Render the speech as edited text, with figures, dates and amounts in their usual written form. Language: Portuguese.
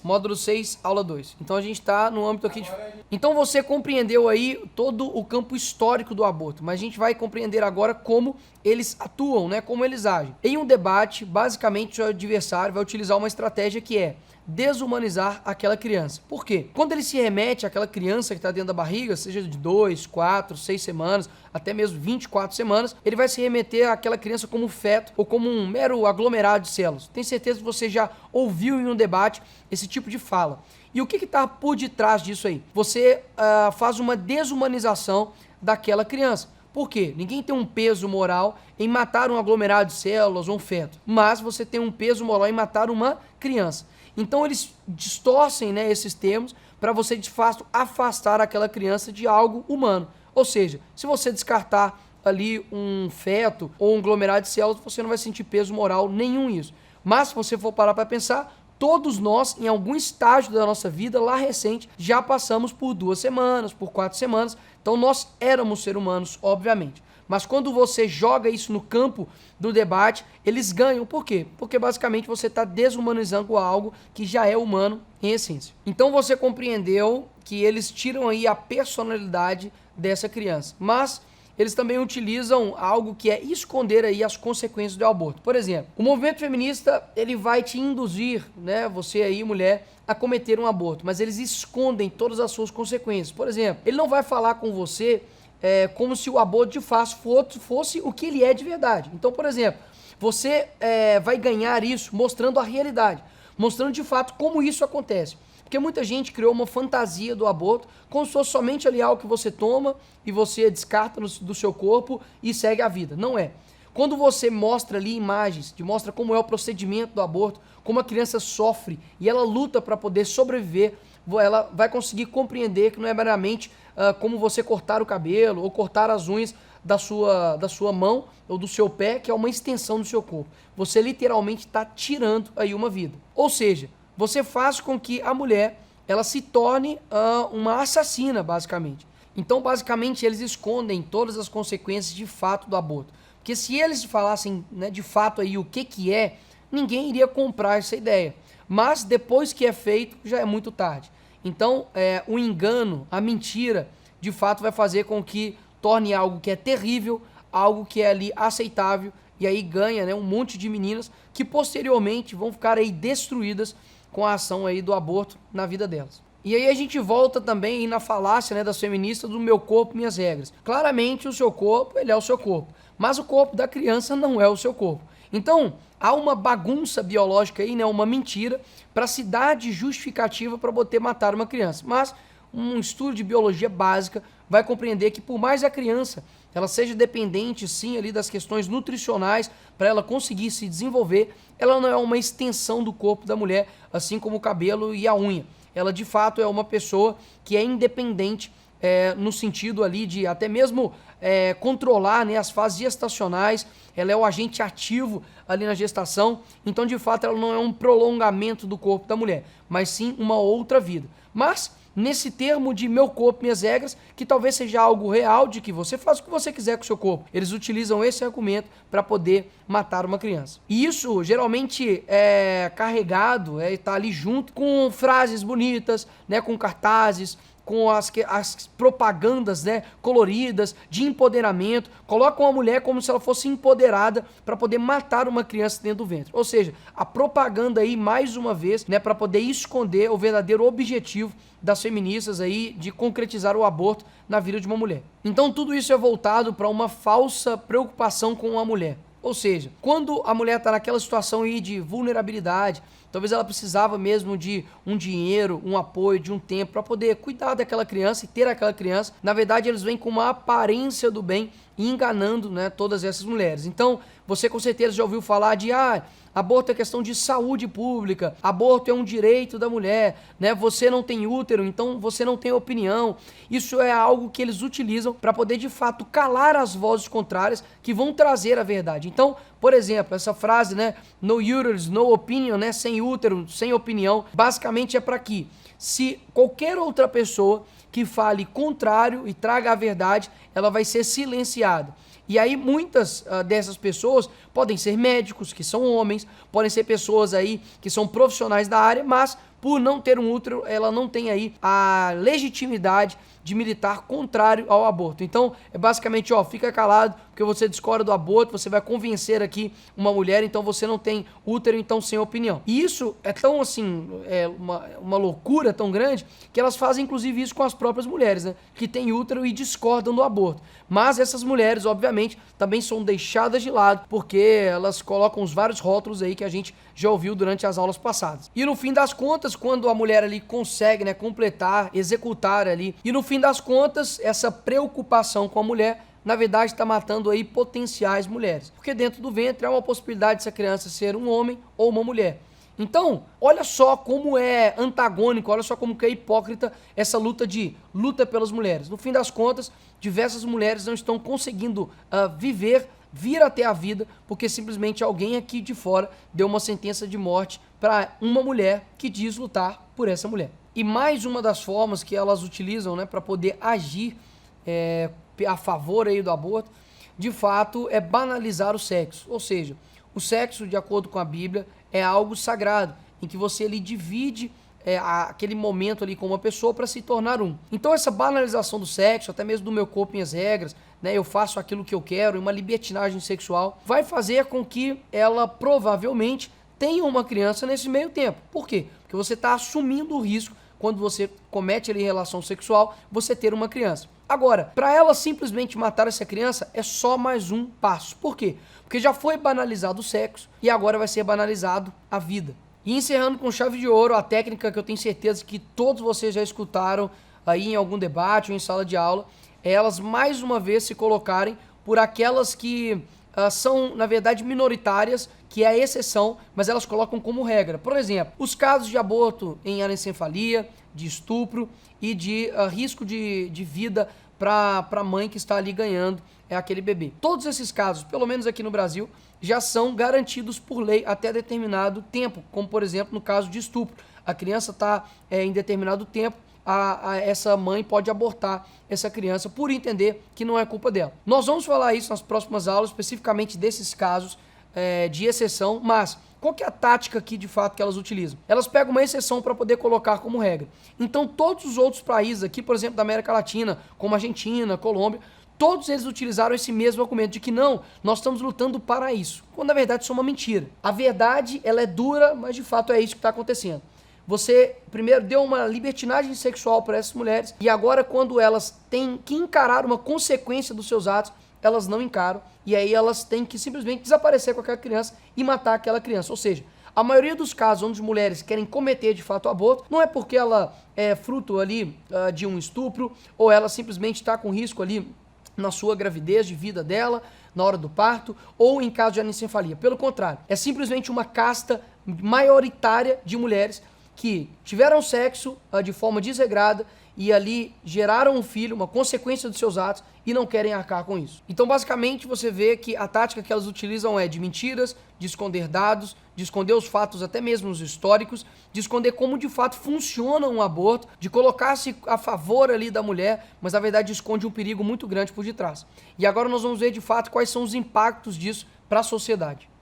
módulo 6, aula 2. Então a gente está no âmbito aqui de... Então você compreendeu aí todo o campo histórico do aborto, mas a gente vai compreender agora como eles atuam, né? Como eles agem. Em um debate, basicamente o seu adversário vai utilizar uma estratégia que é desumanizar aquela criança. Por quê? Quando ele se remete àquela criança que está dentro da barriga, seja de 2, 4, 6 semanas, até mesmo 24 semanas, ele vai se remeter àquela criança como feto ou como um mero aglomerado de células. Tenho certeza que você já ouviu em um debate esse tipo de fala. E o que está por detrás disso aí? Você faz uma desumanização daquela criança. Por quê? Ninguém tem um peso moral em matar um aglomerado de células ou um feto, mas você tem um peso moral em matar uma criança. Então eles distorcem, né, esses termos para você de fato afastar aquela criança de algo humano. Ou seja, se você descartar ali um feto ou um aglomerado de células, você não vai sentir peso moral nenhum nisso. Mas se você for parar para pensar, todos nós, em algum estágio da nossa vida lá recente, já passamos por 2 semanas, por 4 semanas. Então nós éramos seres humanos, obviamente. Mas quando você joga isso no campo do debate, eles ganham. Por quê? Porque basicamente você está desumanizando algo que já é humano em essência. Então você compreendeu que eles tiram aí a personalidade dessa criança. Mas eles também utilizam algo que é esconder aí as consequências do aborto. Por exemplo, o movimento feminista, ele vai te induzir, né, você aí, mulher, a cometer um aborto. Mas eles escondem todas as suas consequências. Por exemplo, ele não vai falar com você como se o aborto de fato fosse o que ele é de verdade. Então, por exemplo, você vai ganhar isso mostrando a realidade, mostrando de fato como isso acontece. Porque muita gente criou uma fantasia do aborto como se fosse somente ali algo que você toma e você descarta do seu corpo e segue a vida. Não é. Quando você mostra ali imagens, mostra como é o procedimento do aborto, como a criança sofre e ela luta para poder sobreviver, ela vai conseguir compreender que não é meramente como você cortar o cabelo ou cortar as unhas da sua mão ou do seu pé, que é uma extensão do seu corpo. Você literalmente está tirando aí uma vida. Ou seja, você faz com que a mulher ela se torne uma assassina, basicamente. Então, basicamente, eles escondem todas as consequências de fato do aborto. Porque se eles falassem, né, de fato aí o que é, ninguém iria comprar essa ideia. Mas depois que é feito, já é muito tarde. Então, o engano, a mentira, de fato vai fazer com que torne algo que é terrível, algo que é ali aceitável, e aí ganha, né, um monte de meninas que posteriormente vão ficar aí destruídas com a ação aí do aborto na vida delas. E aí a gente volta também aí na falácia, né, das feministas do meu corpo, minhas regras. Claramente o seu corpo, ele é o seu corpo, mas o corpo da criança não é o seu corpo. Então, há uma bagunça biológica aí, né, uma mentira, para se dar de justificativa para poder matar uma criança. Mas um estudo de biologia básica vai compreender que por mais a criança ela seja dependente, sim, ali das questões nutricionais para ela conseguir se desenvolver, ela não é uma extensão do corpo da mulher, assim como o cabelo e a unha. Ela, de fato, é uma pessoa que é independente no sentido ali de até mesmo controlar, né, as fases gestacionais. Ela é o agente ativo ali na gestação. Então, de fato, ela não é um prolongamento do corpo da mulher, mas sim uma outra vida. Mas nesse termo de meu corpo, minhas regras, que talvez seja algo real, de que você faz o que você quiser com o seu corpo. Eles utilizam esse argumento para poder matar uma criança. E isso geralmente é carregado, está ali junto com frases bonitas, né, com cartazes, com as propagandas, né, coloridas, de empoderamento, colocam a mulher como se ela fosse empoderada para poder matar uma criança dentro do ventre. Ou seja, a propaganda aí, mais uma vez, né, para poder esconder o verdadeiro objetivo das feministas aí de concretizar o aborto na vida de uma mulher. Então tudo isso é voltado para uma falsa preocupação com a mulher. Ou seja, quando a mulher está naquela situação aí de vulnerabilidade, talvez ela precisava mesmo de um dinheiro, um apoio, de um tempo para poder cuidar daquela criança e ter aquela criança. Na verdade, eles vêm com uma aparência do bem e enganando, né, todas essas mulheres. Então, você com certeza já ouviu falar de aborto é questão de saúde pública, aborto é um direito da mulher, né? Você não tem útero, então você não tem opinião. Isso é algo que eles utilizam para poder de fato calar as vozes contrárias que vão trazer a verdade. Então, por exemplo, essa frase, né, no uterus, no opinion, né, sem útero, sem opinião, basicamente é para que se qualquer outra pessoa que fale contrário e traga a verdade, ela vai ser silenciada. E aí muitas dessas pessoas podem ser médicos, que são homens, podem ser pessoas aí que são profissionais da área, mas por não ter um útero, ela não tem aí a legitimidade de militar contrário ao aborto. Então, é basicamente, fica calado, porque você discorda do aborto, você vai convencer aqui uma mulher, então você não tem útero, então sem opinião. E isso é tão, assim, uma loucura tão grande, que elas fazem, inclusive, isso com as próprias mulheres, né, que têm útero e discordam do aborto. Mas essas mulheres, obviamente, também são deixadas de lado, porque elas colocam os vários rótulos aí que a gente já ouviu durante as aulas passadas. E no fim das contas, quando a mulher ali consegue, né, completar, executar ali, e no fim das contas, essa preocupação com a mulher, na verdade, está matando aí potenciais mulheres. Porque dentro do ventre há uma possibilidade dessa criança ser um homem ou uma mulher. Então, olha só como é antagônico, olha só como que é hipócrita essa luta pelas mulheres. No fim das contas, diversas mulheres não estão conseguindo vir até a vida, porque simplesmente alguém aqui de fora deu uma sentença de morte para uma mulher que diz lutar por essa mulher. E mais uma das formas que elas utilizam, né, para poder agir a favor aí do aborto, de fato, é banalizar o sexo. Ou seja, o sexo, de acordo com a Bíblia, é algo sagrado, em que você ali divide aquele momento ali com uma pessoa para se tornar um. Então essa banalização do sexo, até mesmo do meu corpo, minhas regras, né, eu faço aquilo que eu quero, uma libertinagem sexual, vai fazer com que ela provavelmente tenha uma criança nesse meio tempo. Por quê? Porque você está assumindo o risco, quando você comete ali relação sexual, você ter uma criança. Agora, para ela simplesmente matar essa criança, é só mais um passo. Por quê? Porque já foi banalizado o sexo e agora vai ser banalizado a vida. E encerrando com chave de ouro, a técnica que eu tenho certeza que todos vocês já escutaram aí em algum debate ou em sala de aula, é elas mais uma vez se colocarem por aquelas que são, na verdade, minoritárias, que é a exceção, mas elas colocam como regra. Por exemplo, os casos de aborto em anencefalia, de estupro e de risco de vida para a mãe que está ali ganhando aquele bebê. Todos esses casos, pelo menos aqui no Brasil, já são garantidos por lei até determinado tempo, como por exemplo no caso de estupro. A criança está em determinado tempo, essa mãe pode abortar essa criança por entender que não é culpa dela. Nós vamos falar isso nas próximas aulas, especificamente desses casos de exceção, mas qual que é a tática aqui de fato que elas utilizam? Elas pegam uma exceção para poder colocar como regra. Então todos os outros países aqui, por exemplo, da América Latina, como Argentina, Colômbia, todos eles utilizaram esse mesmo argumento de que não, nós estamos lutando para isso, quando na verdade isso é uma mentira. A verdade, ela é dura, mas de fato é isso que está acontecendo. Você primeiro deu uma libertinagem sexual para essas mulheres e agora quando elas têm que encarar uma consequência dos seus atos, elas não encaram e aí elas têm que simplesmente desaparecer com aquela criança e matar aquela criança. Ou seja, a maioria dos casos onde mulheres querem cometer de fato o aborto, não é porque ela é fruto ali de um estupro ou ela simplesmente está com risco ali na sua gravidez, de vida dela, na hora do parto, ou em caso de anencefalia. Pelo contrário, é simplesmente uma casta maioritária de mulheres que tiveram sexo de forma desregrada e ali geraram um filho, uma consequência dos seus atos, e não querem arcar com isso. Então, basicamente, você vê que a tática que elas utilizam é de mentiras, de esconder dados, de esconder os fatos, até mesmo os históricos, de esconder como de fato funciona um aborto, de colocar-se a favor ali da mulher, mas na verdade esconde um perigo muito grande por detrás. E agora nós vamos ver de fato quais são os impactos disso para a sociedade.